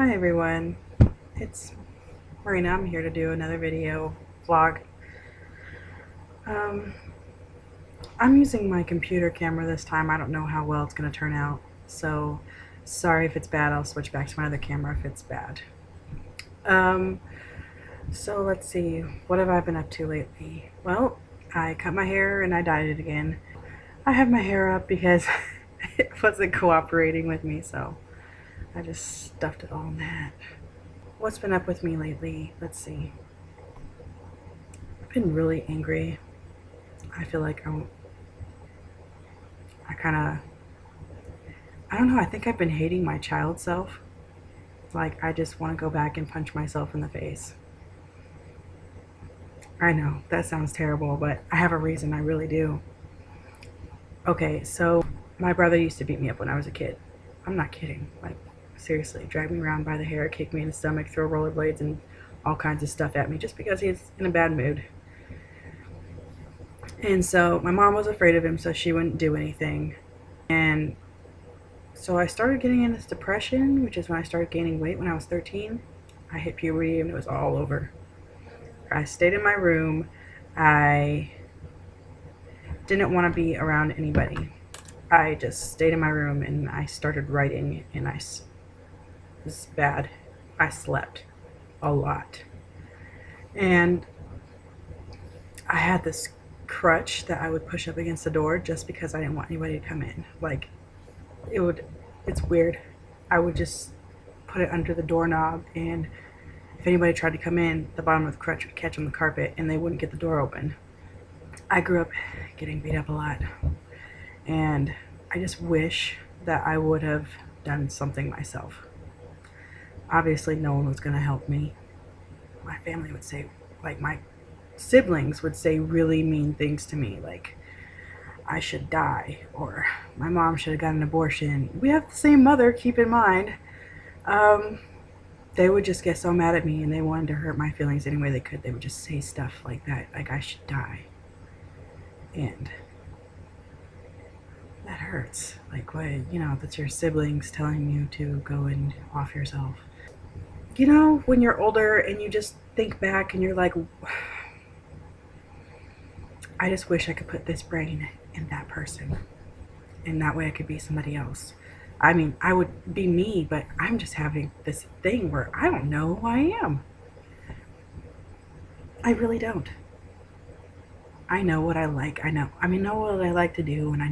Hi everyone, it's Marina. I'm here to do another video vlog. Um, I'm using my computer camera this time. I don't know how well it's going to turn out, so sorry if it's bad. I'll switch back to my other camera if it's bad. Um, so let's see, what have I been up to lately? Well, I cut my hair and I dyed it again. I have my hair up because it wasn't cooperating with me, so I just stuffed it all in that. What's been up with me lately? Let's see. I've been really angry. I feel like I kind of, I don't know, I think I've been hating my child self. Like, I just want to go back and punch myself in the face. I know, that sounds terrible, but I have a reason, I really do. Okay, so my brother used to beat me up when I was a kid. I'm not kidding. Like, seriously, drag me around by the hair, kick me in the stomach, throw rollerblades and all kinds of stuff at me just because he's in a bad mood. And so my mom was afraid of him, so she wouldn't do anything. And so I started getting into this depression, which is when I started gaining weight when I was 13. I hit puberty and it was all over. I stayed in my room. I didn't want to be around anybody. I just stayed in my room and I started writing, and it was bad. I slept a lot. And I had this crutch that I would push up against the door just because I didn't want anybody to come in. Like, it's weird. I would just put it under the doorknob, and if anybody tried to come in, the bottom of the crutch would catch on the carpet and they wouldn't get the door open. I grew up getting beat up a lot, and I just wish that I would have done something myself. Obviously, no one was going to help me. My family would say, like, my siblings would say really mean things to me, like I should die, or my mom should have gotten an abortion. We have the same mother, keep in mind. They would just get so mad at me and they wanted to hurt my feelings any way they could. They would just say stuff like that, like I should die. And that hurts. Like, what, that's your siblings telling you to go and off yourself. When you're older and you just think back and you're like, I just wish I could put this brain in that person. And that way I could be somebody else. I mean, I would be me, but I'm just having this thing where I don't know who I am. I really don't. I know what I like. I know what I like to do, and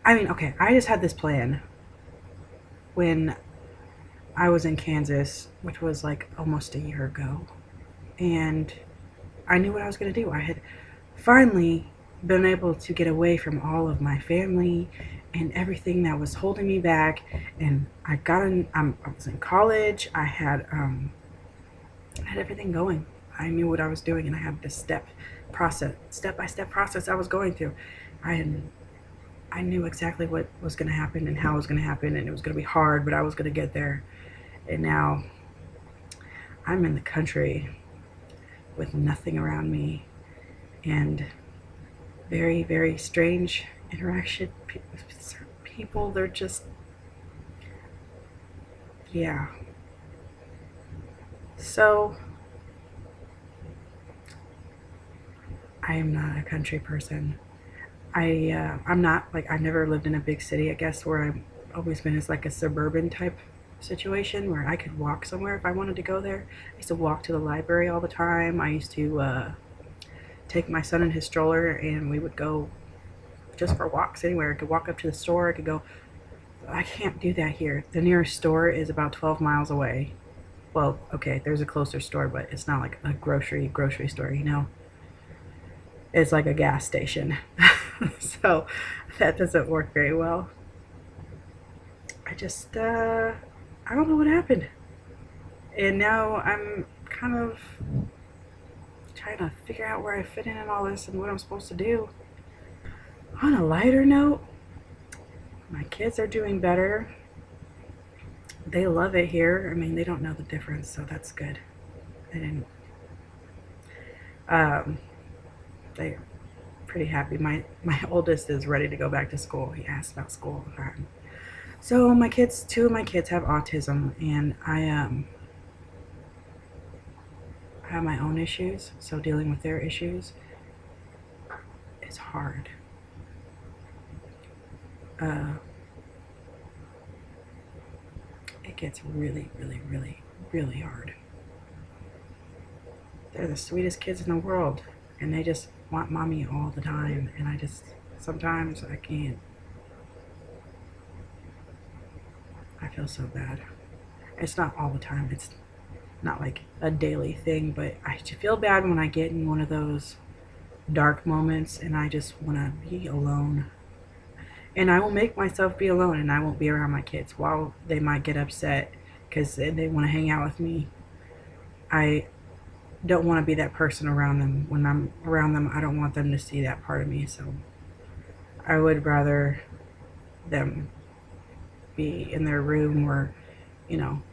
okay, I just had this plan when I was in Kansas, which was like almost a year ago, and I knew what I was going to do. I had finally been able to get away from all of my family and everything that was holding me back, and I was in college. I had everything going. I knew what I was doing, and I had this step by step process I was going through. I knew exactly what was going to happen and how it was going to happen, and it was going to be hard, but I was going to get there. And now I'm in the country with nothing around me, and very, very strange interaction with certain people. They're just, yeah. So I am not a country person. I'm not, like, I've never lived in a big city. I guess where I've always been is like a suburban type situation where I could walk somewhere if I wanted to go there. I used to walk to the library all the time. I used to take my son in his stroller and we would go just for walks anywhere. I could walk up to the store. I could go. I can't do that here. The nearest store is about 12 miles away. Well, okay, there's a closer store, but it's not like a grocery store. It's like a gas station. So that doesn't work very well. I just, I don't know what happened. And now I'm kind of trying to figure out where I fit in all this and what I'm supposed to do. On a lighter note, my kids are doing better. They love it here. I mean, they don't know the difference, so that's good. They didn't, they're pretty happy. My oldest is ready to go back to school. He asks about school all the time. So two of my kids have autism, and I have my own issues. So dealing with their issues is hard. Uh, it gets really, really, really, really hard. They're the sweetest kids in the world, and they just want mommy all the time, and sometimes I can't. I feel so bad. It's not all the time. It's not like a daily thing, but I feel bad when I get in one of those dark moments and I just want to be alone. And I will make myself be alone, and I won't be around my kids. While they might get upset because they want to hang out with me, I don't want to be that person around them. When I'm around them, I don't want them to see that part of me. So I would rather them be in their room or,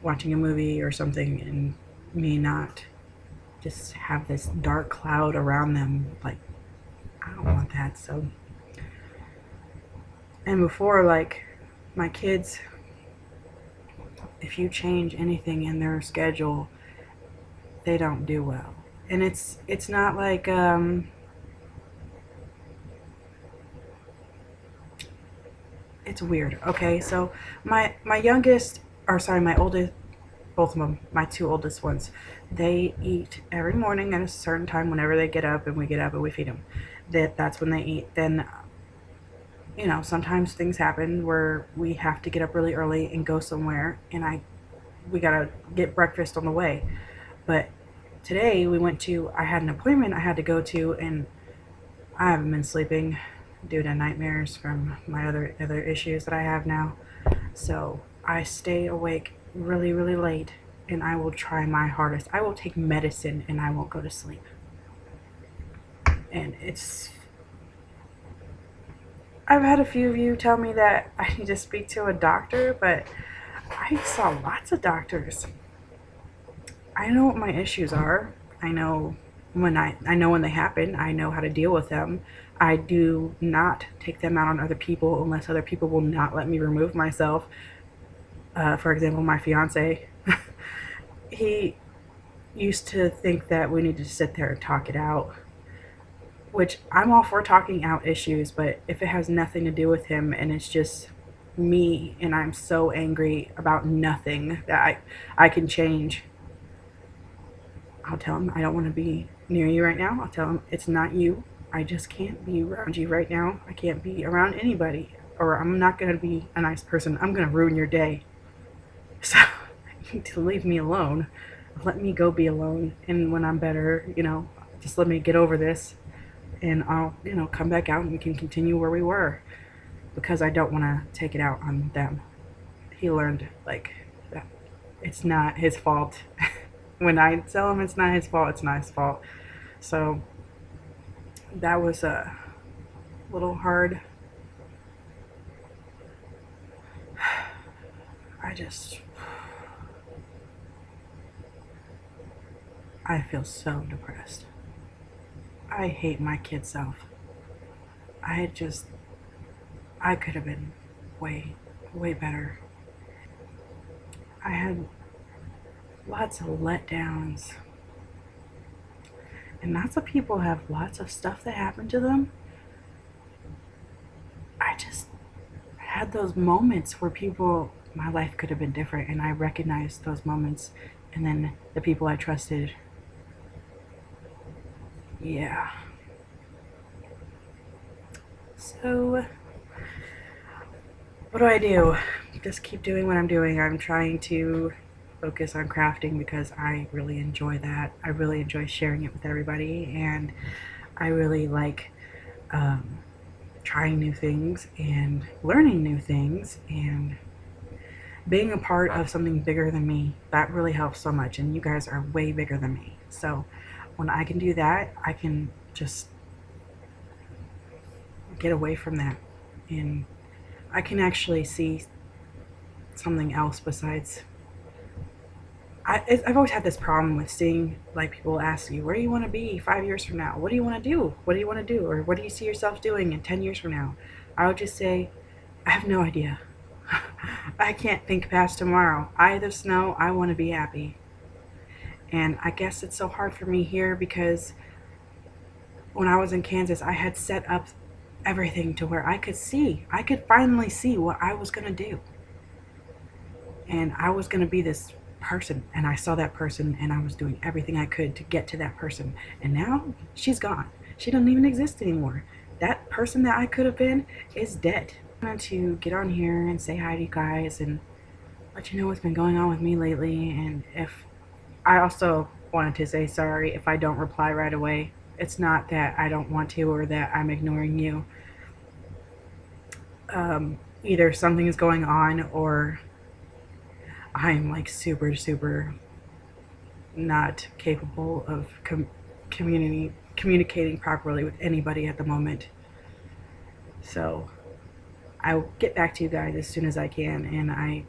watching a movie or something, and me not just have this dark cloud around them. Like, I don't want that. So, and before, like, my kids, if you change anything in their schedule, they don't do well. And it's not like it's weird. Okay, so my youngest, or sorry, my oldest, both of them, my two oldest ones, they eat every morning at a certain time whenever they get up, and we get up and we feed them. That's when they eat. Then, sometimes things happen where we have to get up really early and go somewhere, and we gotta get breakfast on the way. But today I had an appointment I had to go to, and I haven't been sleeping due to nightmares from my other issues that I have now. So I stay awake really, really late, and I will try my hardest. I will take medicine and I won't go to sleep. And I've had a few of you tell me that I need to speak to a doctor, but I saw lots of doctors. I know what my issues are. I know I know when they happen. I know how to deal with them. I do not take them out on other people unless other people will not let me remove myself. For example, my fiance, he used to think that we needed to sit there and talk it out, which I'm all for talking out issues, but if it has nothing to do with him and it's just me and I'm so angry about nothing that I can change, I'll tell him I don't want to be near you right now. I'll tell him it's not you. I just can't be around you right now. I can't be around anybody, or I'm not going to be a nice person. I'm going to ruin your day. So you need to leave me alone. Let me go be alone. And when I'm better, just let me get over this, and I'll, come back out and we can continue where we were, because I don't want to take it out on them. He learned, like, that it's not his fault. When I tell him it's not his fault, it's not his fault. So that was a little hard. I feel so depressed. I hate my kid self. I could have been way, way better. I had lots of letdowns. And lots of people have lots of stuff that happened to them. I just had those moments where my life could have been different, and I recognized those moments, and then the people I trusted, yeah. So, what do? Just keep doing what I'm doing. I'm trying to focus on crafting because I really enjoy that. I really enjoy sharing it with everybody, and I really like trying new things and learning new things and being a part of something bigger than me. That really helps so much, and you guys are way bigger than me. So when I can do that, I can just get away from that, and I can actually see something else besides. I've always had this problem with seeing, like, people ask you, where do you want to be 5 years from now? What do you want to do? What do you want to do? Or what do you see yourself doing in 10 years from now? I would just say, I have no idea. I can't think past tomorrow. I either snow, I want to be happy. And I guess it's so hard for me here because when I was in Kansas, I had set up everything to where I could finally see what I was going to do. And I was going to be this person, and I saw that person, and I was doing everything I could to get to that person. And now she's gone. She doesn't even exist anymore. That person that I could have been is dead. I wanted to get on here and say hi to you guys and let you know what's been going on with me lately. And if I also wanted to say sorry if I don't reply right away. It's not that I don't want to or that I'm ignoring you. Either something is going on or I'm like super not capable of communicating properly with anybody at the moment. So I'll get back to you guys as soon as I can, and I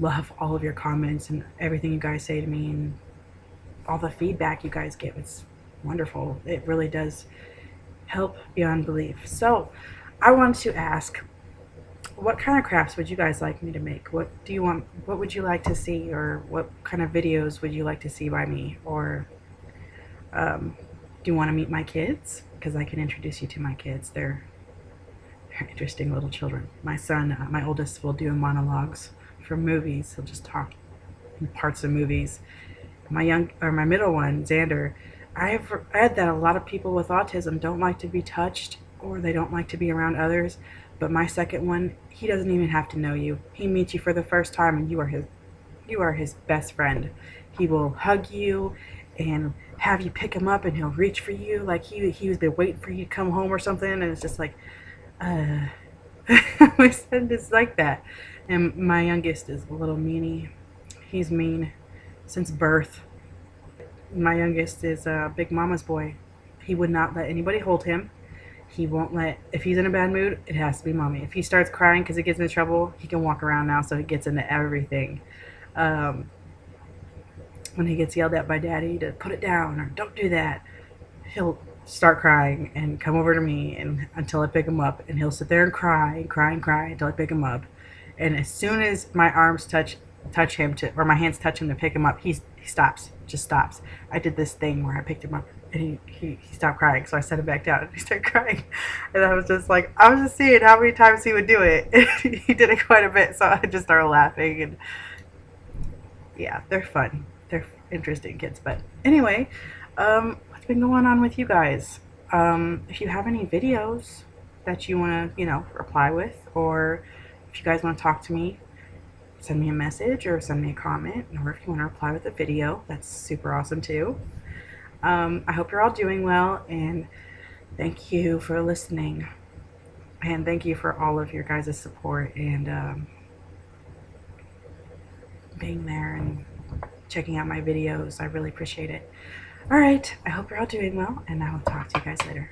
love all of your comments and everything you guys say to me and all the feedback you guys give. It's wonderful. It really does help beyond belief. So I wanted to ask, what kind of crafts would you guys like me to make? What would you like to see, or what kind of videos would you like to see by me? Or do you want to meet my kids? Because I can introduce you to my kids. They're interesting little children. My son, my oldest, will do monologues from movies. He'll just talk in parts of movies. My middle one, Xander, I've read that a lot of people with autism don't like to be touched or they don't like to be around others. But my second one, he doesn't even have to know you. He meets you for the first time and you are his best friend. He will hug you and have you pick him up, and he'll reach for you like he was been waiting for you to come home or something. And it's just like, my son is like that. And my youngest is a little meanie. He's mean since birth. My youngest is a big mama's boy. He would not let anybody hold him. He won't let, if he's in a bad mood, it has to be mommy. If he starts crying because he gets into trouble, he can walk around now, so he gets into everything. When he gets yelled at by daddy to put it down or don't do that, he'll start crying and come over to me and until I pick him up, and he'll sit there and cry until I pick him up. And as soon as my arms touch him or my hands touch him to pick him up, he stops, just stops. I did this thing where I picked him up and he stopped crying, so I set him back down and he started crying, and I was just seeing how many times he would do it. He did it quite a bit, so I just started laughing. And yeah, they're fun, they're interesting kids. But anyway, what's been going on with you guys? If you have any videos that you want to reply with, or if you guys want to talk to me, send me a message or send me a comment, or if you want to reply with a video, that's super awesome too. I hope you're all doing well, and thank you for listening, and thank you for all of your guys' support and being there and checking out my videos. I really appreciate it. Alright, I hope you're all doing well, and I will talk to you guys later.